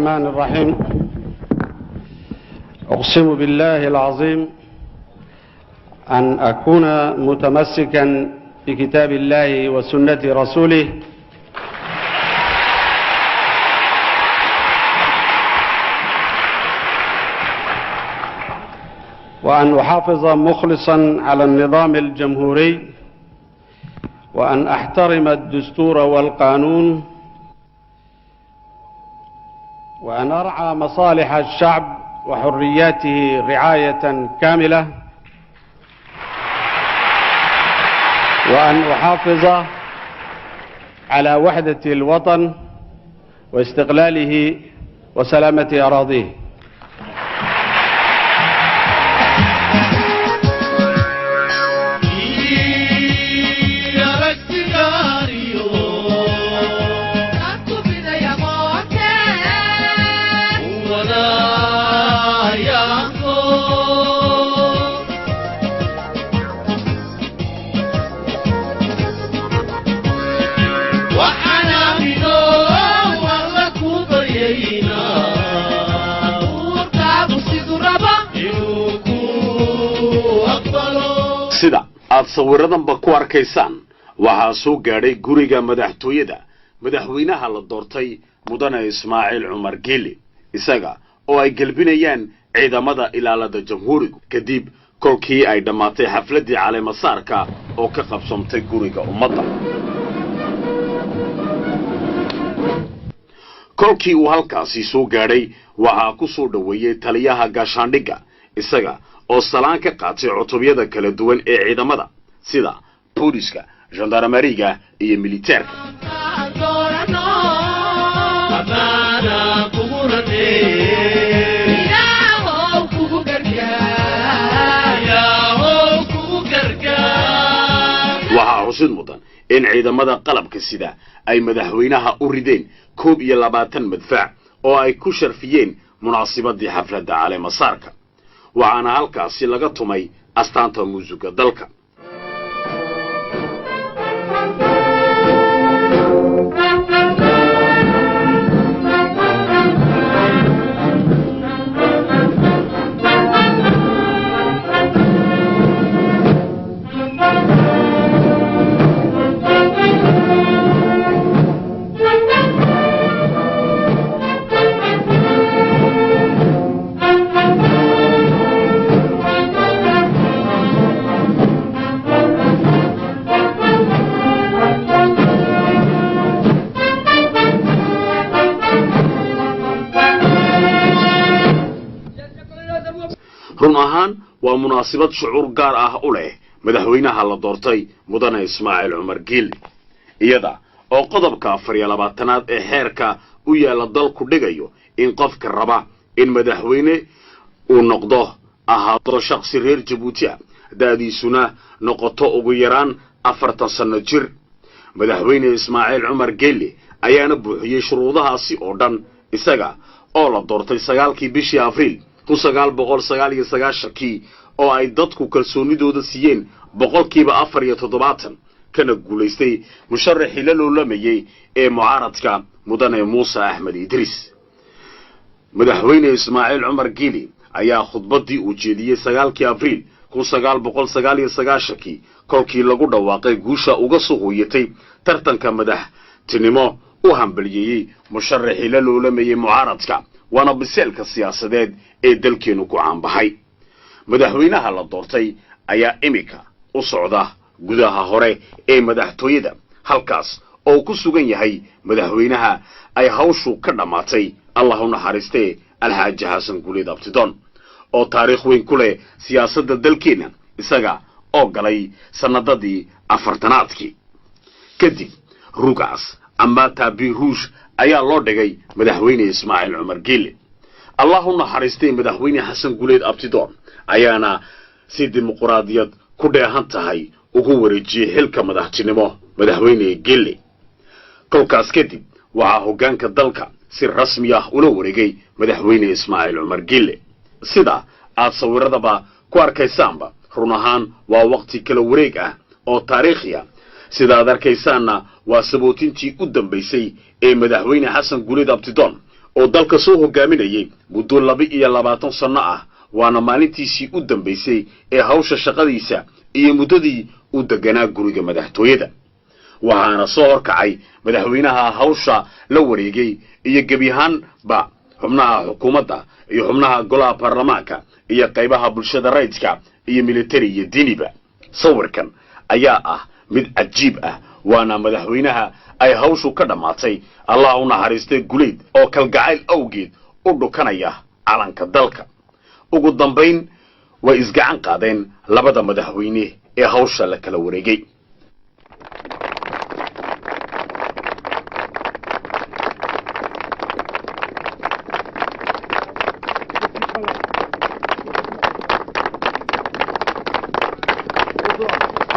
الرحمن الرحيم. أقسم بالله العظيم أن أكون متمسكا بكتاب الله وسنة رسوله وأن أحافظ مخلصا على النظام الجمهوري وأن أحترم الدستور والقانون وأن أرعى مصالح الشعب وحرياته رعاية كاملة وأن أحافظ على وحدة الوطن واستقلاله وسلامة أراضيه. sida aad sawiradanba ku arkaysaan waxaa soo gaadhay guriga madaxtooyada madaxweynaha la doortay mudane Ismaaciil Cumar Geele isaga oo ay galbinayaan ciidamada ilaalada jamhuuriga kadib kolkii ay dhamaatay xafladii caleemasaarka oo ka qabsantay guriga ummadda. kolkii uu halkaasi soo gaadhay waxaa ku soo dhaweeyay taliyaha gaashaandhigga isaga oo salaan ka qaatay cutubyada kala duwan ee ciidamada sida booliska, gendarmeriga iyo militeerka. waxaa xusid mudan in ciidamada qalabka sida ay madaxweynaha u rideen 21 madfac oo ay ku sharfiyeen munaasabadii xafladda caleemasaarka. waxaana halkaasi laga tumay astaanta muusiga dalka. run ahaan waa munaasabad shucuur gaar ah u leh madaxweynaha la doortay mudane Ismaaciil Cumar Geele iyada oo qodobka 24aad ee xeerka u yaala dalku dhigayo in qofka raba in madaxweyne uu noqdo ahaado shakhsi reer Jabuuti daadiisuna noqoto ugu yaraan 40 sano jir. madaxweyne Ismaaciil Cumar Geele ayaana buuxiyay shuruudahaasi oo dhan isaga oo la doortay 9kii bishii Abriil 1999 oo ay dadku kalsoonidooda siiyeen 470 kana guuleystay musharaxii la loolamayay ee mucaaradka mudane Muuse Axmed Idriis. madaxweyne Ismaaciil Cumar Geele ayaa khudbadii u jeediyay 9kii Abriil 1999 kolkii lagu dhawaaqay guusha uga soo hooyatay tartanka madaxtinimo u hambalyeeyay musharaxii la loolamayay mucaaradka waana biseelka siyaasadeed ee dalkeenu ku caanbahay. madaxweynaha la doortay ayaa imika u socda gudaha hore ee madaxtooyada halkaas oo ku sugan yahay madaxweynaha ay hawshu ka dhamaatay Allah u naxariistay Alxaaji Xasan Guuleed Abtidoon oo taariikh weyn ku leh siyaasadda dalkeena isaga oo galay sanadadii 40aadkii. kadib rugaas ama tabiruush ayaa loo dhigay madaxweyne Ismaaciil Cumar Geele. Allah u naxariistay madaxweyne Xasan Guuleed Abtidoon ayaana si dimuqraadiyad ku dheehan tahay ugu wareejiyay xilka madaxtinimo madaxweyne Geele. kolkaas kadib waxaa hoggaanka dalka si rasmi ah ula wareegay madaxweyne Ismaaciil Cumar Geele. sida aad sawiradaba ku arkaysaanba run ahaan waa waqti kala wareeg ah oo taariikhi ah sida aad arkaysaanna waa sabootintii u dambeysay ee madaxweyne Xasan Guuleed Abtidoon oo dalka soo hogaaminayay muddo 22 sano ah waana maalintiisii u dambeysay ee hawsha shaqadiisa iyo muddadii u deganaa guriga madaxtooyada waxaana soo horkacay madaxweynaha hawsha la wareegay iyo gebi ahaanba xubnaha xukuumadda iyo xubnaha golaha baarlamaanka iyo qaybaha bulshada rayidka iyo military iyo diiniba sawirkan ayaa ah mid cajiib ah waana madaxweynaha ay hawshu ka dhamaatay allah u naxariistay guleed oo kalgacayl awgeed u dhukanaya calanka dalka ugu dambayn way isgacan qaadeen labada madaxweyne ee hawsha la kala wareegay Thank you.